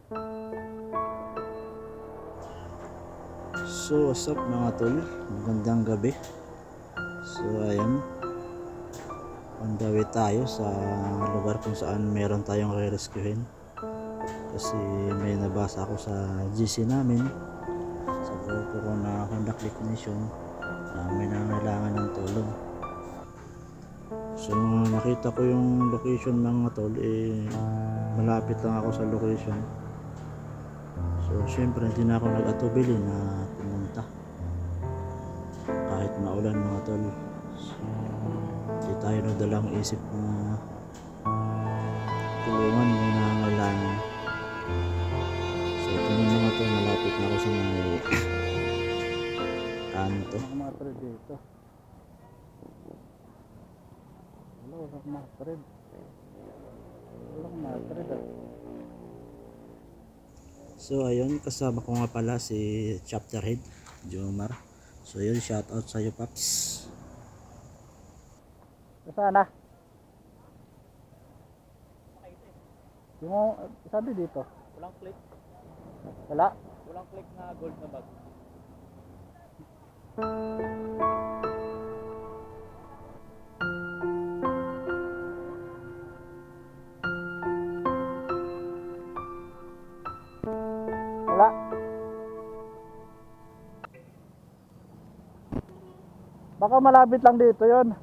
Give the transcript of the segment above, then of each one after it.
So what's up mga tol, magandang gabi. So ayan, on the way tayo sa lugar kung saan meron tayong re-rescuehin. Kasi may nabasa ako sa GC namin, sa grupo ko na conduct definition, na may nangailangan ng tulong. So nakita ko yung location mga tol, malapit lang ako sa location. So syempre hindi na ako nag-atubili na pumunta kahit maulan mga tol. So hindi tayo nagdalang isip na tulungan yung nangangailangan. So ito na mga tol, malapit na ako sa may kanto. Mga tol dito, walang matred, So ayun, kasama ko nga pala si chapter head Jomar. So yun, shout out sa iyo Paps. Sana. Yung sabi dito. Walang click. Wala. Walang click na gold na bag. Wala. Baka malapit lang dito yon.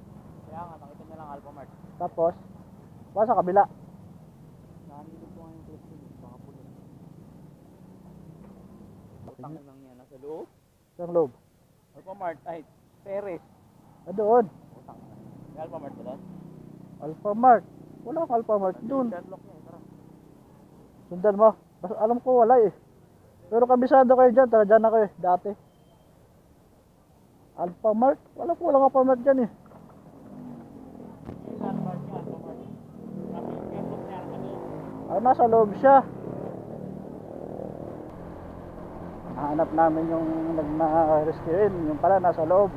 Kaya nga, nakita niya lang Alpha Mart. Tapos, baka sa kabila. Nandito po ang click din. Baka pulo. Utang lang yan. Nasa loob. Sa loob. Alpha Mart. Ay, Perez. Doon. Utang na. May Alpha Mart ba doon? Alpha Mart. Wala kang Alpha Mart doon. Deadlock niya. Tara. Sundan mo. Basta alam ko wala eh. Pero kabisado kayo dyan. Tara dyan ako eh. Dati. Alpha Mart? Wala ko walang Alpha Mart dyan eh. Yung Alpha Mart niya. Alpha Mart. Sabi yung deadlock niya. Nasa loob. Ay, nasa loob siya. Hanap namin yung nagna-rescuein. Yung pala nasa loob.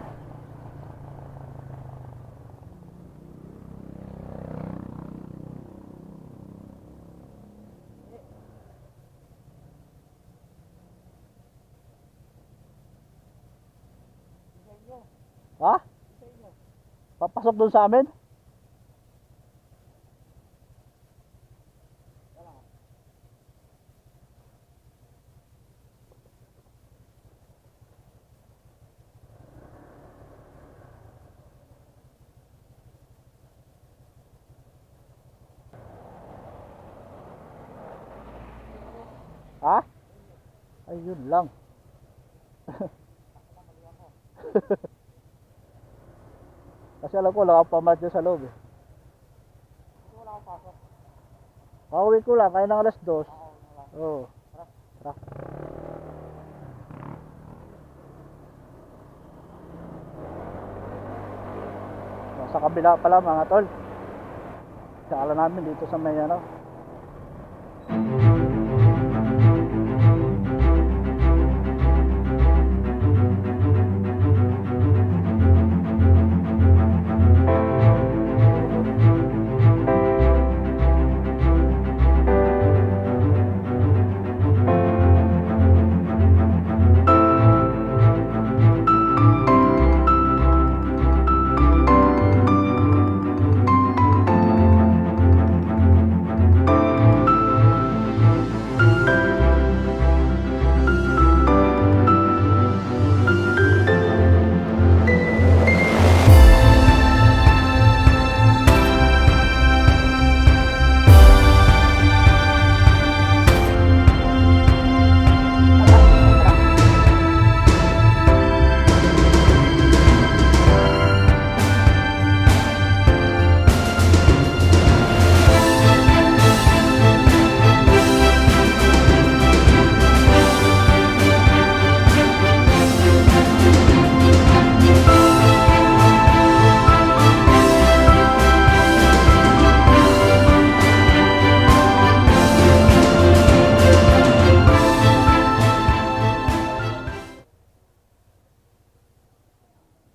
Ha? Papasok doon sa amin? Ha? Ayun lang. Kasi alam ko wala kang pamat dyan sa loob eh. Wala akong pasok. Pauwi ko lang, kaya ng alas 2. Oo. Tara. Sa kabila pala mga tol. Kala namin dito sa may ano.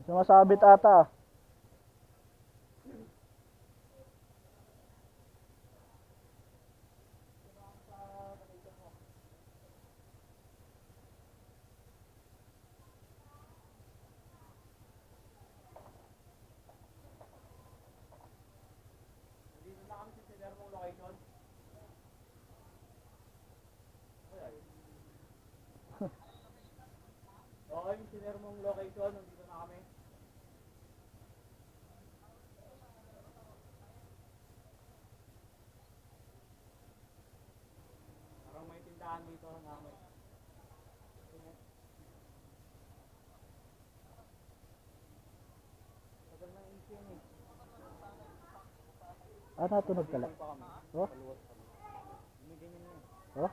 Sumasabit ata. sinare mong location, nandito na kami. Parang may tindahan dito namin. Tagal na yung isin eh. Ah, natunog pala. Pa kami. Oh, Paluwas kami. Hindi ganyan yun. oh.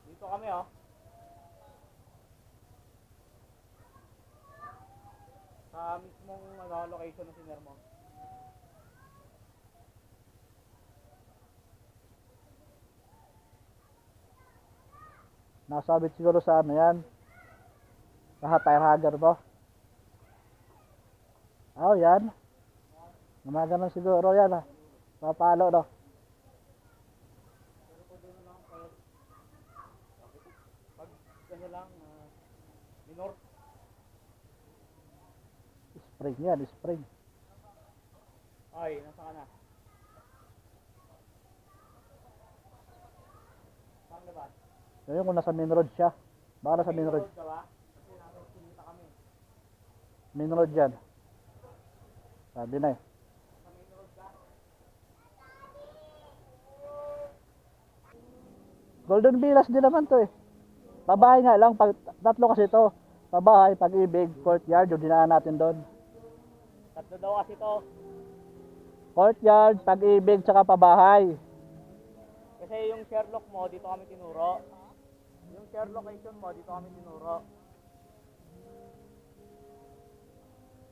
Dito kami oh. Sa mismong location na sinare mo. Nasabit siguro sa ano yan. Sa tire hugger mo. Oh, yan. Gumagano siguro yan ah. Papalo no. Pag ano lang, minor. Spring yan, spring. Ay, nasa ka na? Saan labas? Ngayon kung nasa main road siya. Baka nasa main road. Ka ba? Kasi nasa sinita kami. Main road yan. Sabi na eh. Sa main road ka? Golden Villas din naman to eh. Pabahay nga lang, pag, tatlo kasi to. Pabahay, Pag-ibig, Courtyard, yung dinaan natin doon. Tatlo daw kasi to. Courtyard, Pag-ibig, tsaka pabahay. Kasi yung Sherlock mo, dito kami tinuro. Yung Sherlock location mo, dito kami tinuro.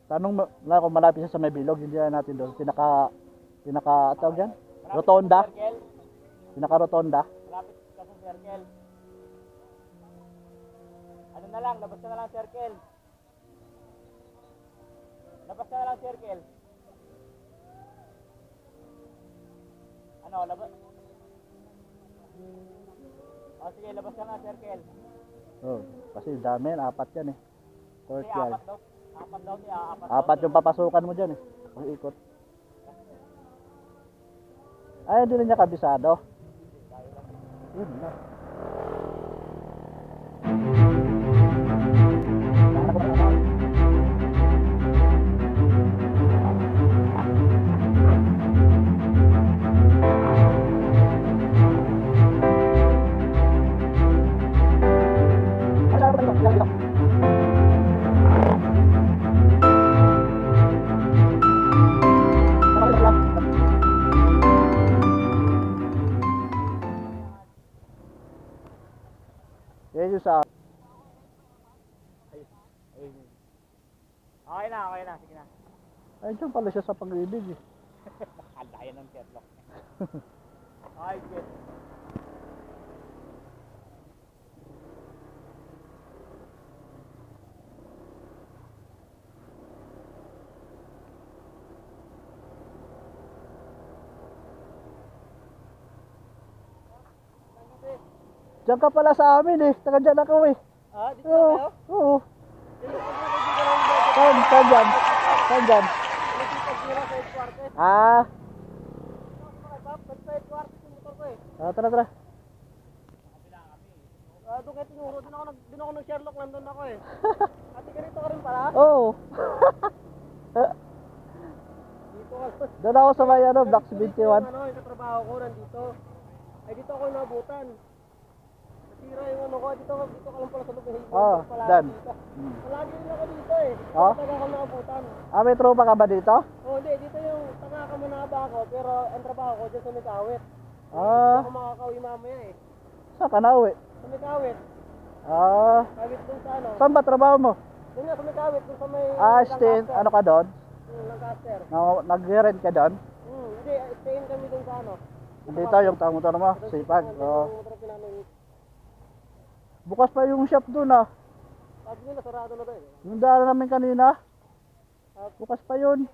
Tanong mo na kung malapit siya sa may bilog, yung dinaan natin doon. Pinaka, tawag yan? Rotonda. Malapit sa circle. Pinaka rotonda. Malapit ka sa circle. Ano na lang, labas ka na lang circle. Labas ka na lang circle. Ano, labas? O sige, labas ka na circle. Oh, kasi dami yan, 4 yan eh. Kasi Courtyard. apat daw. Apat daw siya, apat 4 yung papasukan mo dyan eh. Pag-ikot. Ay, hindi na niya kabisado. Yun na. Yan yung sa Okay na, sige na. ay, dyan pala siya sa Pag-ibig eh. Nakalayan ng Sherlock. Okay, good. Diyan ka pala sa amin eh. Taga dyan ako eh. Ah, dito Oo. na kayo? Oo. Saan dyan? Saan dyan? Ah. Tara, tara. Doon kayo tinuro, din ako ng Sherlock, nandun ako eh. Ate, ganito ka rin pala? Oo. Dito ka. Doon ako sa may ano, Blocks 21. Ano, yung katrabaho ko nandito. Ay, dito ako nabutan. Nasira yung ano ko, dito ka lang pala sa loob. Oo, dyan. Palagi rin ako dito eh. Oh? Taga ako nakabutan. Ah, may tropa ka ba dito? Oh, hindi, dito yung taga ka muna ba ako, pero ang trabaho ko dyan sa Mikawit. Ah, Ako makakauwi mamaya eh. saan ka na uwi? Sa Mikawit. Ah, Kawit dun sa ano. saan ba trabaho mo? Dun nga sa Mikawit, dun sa may... Ah, stay, ano ka doon? Lancaster. Nag-rent ka doon? Hindi, stay kami dun sa ano. Dito yung motor mo, sipag. Oo. Motor pinanoy. Bukas pa yung shop doon ah. Sabi nila, sarado na doon. Yung daan namin kanina. Bukas pa yun.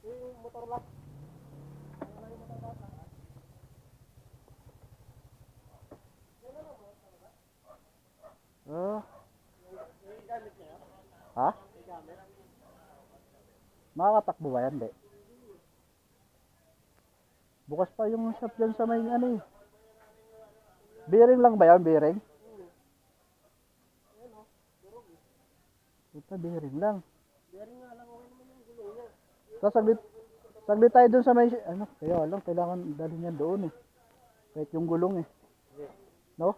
Yung motor lang. Ah. Ha? Makakatakbo ba yan? Di. Bukas pa yung shop dyan sa may ano eh. Bearing lang ba yan? Bearing? Ito, bearing lang. Bearing nga lang, okay naman yung gulong niya. So, saglit tayo dun sa may, ano, kaya lang, kailangan dalhin yan doon eh. Kahit yung gulong eh. No?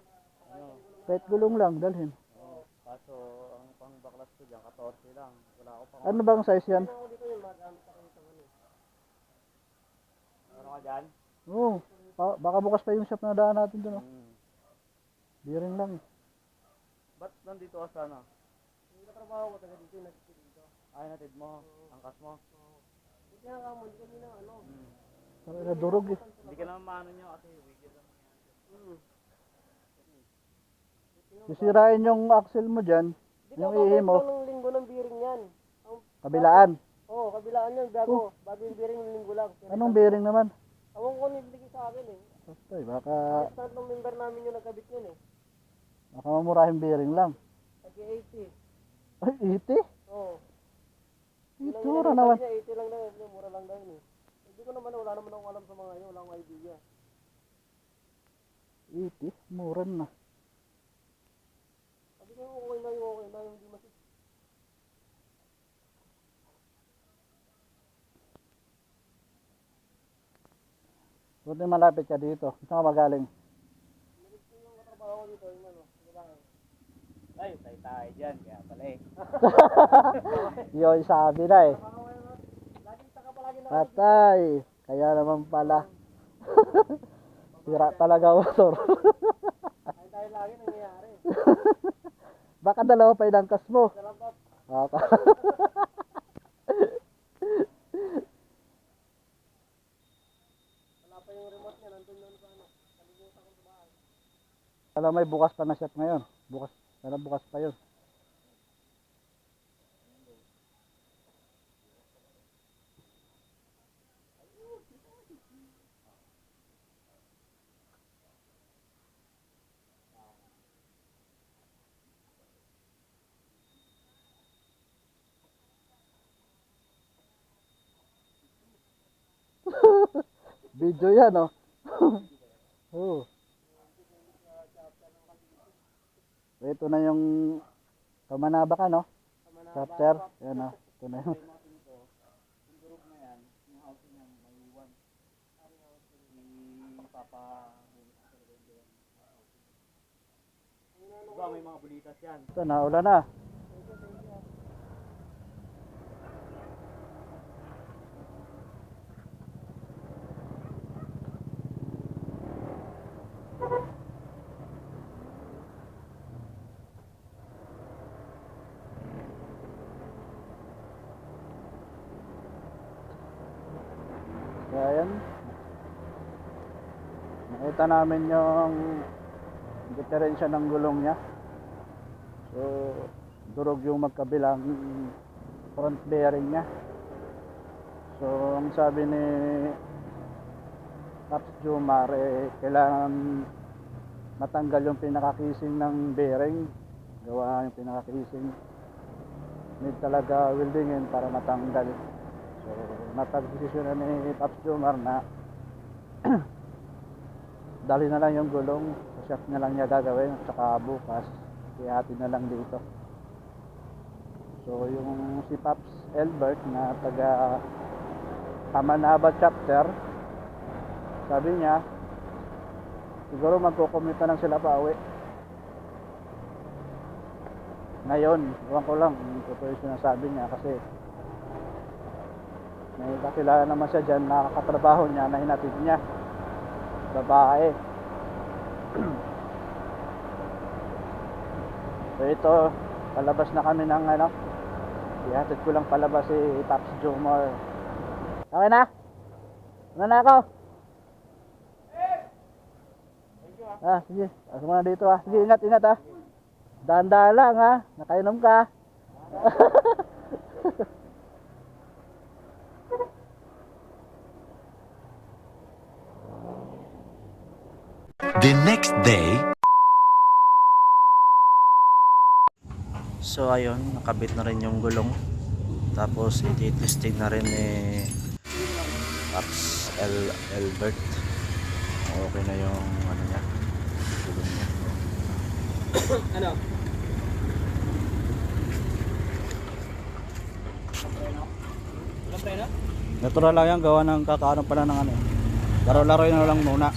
Kahit gulong lang, dalhin. Kaso, ang pang baklas ko dyan, 14 lang. Wala ako pang... Ano bang size yan? Ako dito yung magamit ako dito. Ano ka dyan? Oo. Baka bukas pa yung shop na daan natin doon. Oh. Bearing lang. Ba't nandito ka sana? Yung katrabaho ko taga dito, yung nagtitid dito. Ay, natid mo. Angkas mo. Hindi kaya ka mo, hindi kami na ano. Sabi na durog eh. Hindi ka naman maano nyo kasi wigil lang. Sisirain yung axle mo dyan. Dito Yung ako ihi mo. ng linggo ng bearing yan. Kabilaan. Oo, kabilaan yan, bago. Bago yung bearing ng linggo lang. Anong bearing naman? Awang ko nibigay sa akin eh. Basta baka Tatlong member namin yung nagkabit yun eh. mamurahin bearing lang. Tagi 80. Ay, 80? Oo. Itura naman. Niya, 80 lang daw, yun, mura lang daw yun eh. Hindi ko naman, wala naman akong alam sa mga yun, wala akong idea. 80? Mura na. Sabi ko okay na yung hindi masip. Buti malapit ka dito. Saan ka magaling? Yung katrabaho ko dito, yung ano, lalaki. Ay, tayo dyan. Kaya pala eh. Yun sabi na eh. Laging taka palagi na Patay. Kaya naman pala. Sira talaga motor. tayo lagi nangyayari. Baka dalawa pa yung angkas mo. Dalampat. Baka. Wala pa yung remote niya, nandun yun sa ano. Kalimutan ko sa bahay. Alam may bukas pa na shop ngayon. Bukas. Alam bukas pa yun. Video yan oh. Oh. Ito na yung Kamanaba ka no? Chapter. Yan oh. Ito na yung Diba, may mga bulitas yan. ito na. Ulan na. Kaya yan. Nakita namin yung diferensya ng gulong niya. So, durog yung magkabilang front bearing niya. So, ang sabi ni Pops Jomar, kailangan matanggal yung pinaka-casing ng bearing. Gawa yung pinaka-casing. Need talaga weldingin para matanggal. So, napag-desisyon na ni Pops Jomar na dali na lang yung gulong sa shop na lang niya gagawin at saka bukas ihatid na lang dito. So yung si Pops Elbert na taga Kamanaba chapter, sabi niya siguro magkukumita lang sila pa uwi ngayon. Iwan ko lang ito yung sinasabi niya kasi may kakilala naman siya dyan, nakakatrabaho niya na hinatid niya, babae. So ito, palabas na kami ng ano, ihatid ko lang palabas si Pops Jomar. Okay na? Ano na ako? Sige, asok mo na dito ah. Sige, ingat ah. Dahan-dahan lang ha, nakainom ka. The next day. So ayun, nakabit na rin yung gulong. Tapos i-testing na rin ni Pops Elbert. Okay na yung ano niya. Ano? Walang preno? Natural lang yan, gawa ng kakaano pala ng ano. Laro-laro na lang muna.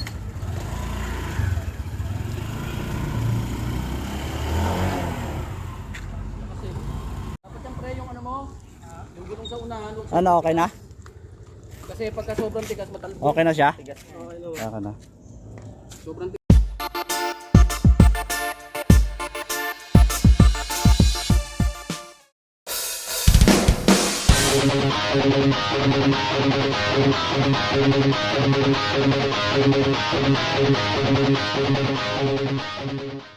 Kasi, dapat yung pre yung ano mo, yung gulong sa unahan, huwag sa Ano, okay na? kasi pagka sobrang tigas matalbog. Okay na siya? Tigas. Okay na. Okay na. Sobrang tigas. Thank you.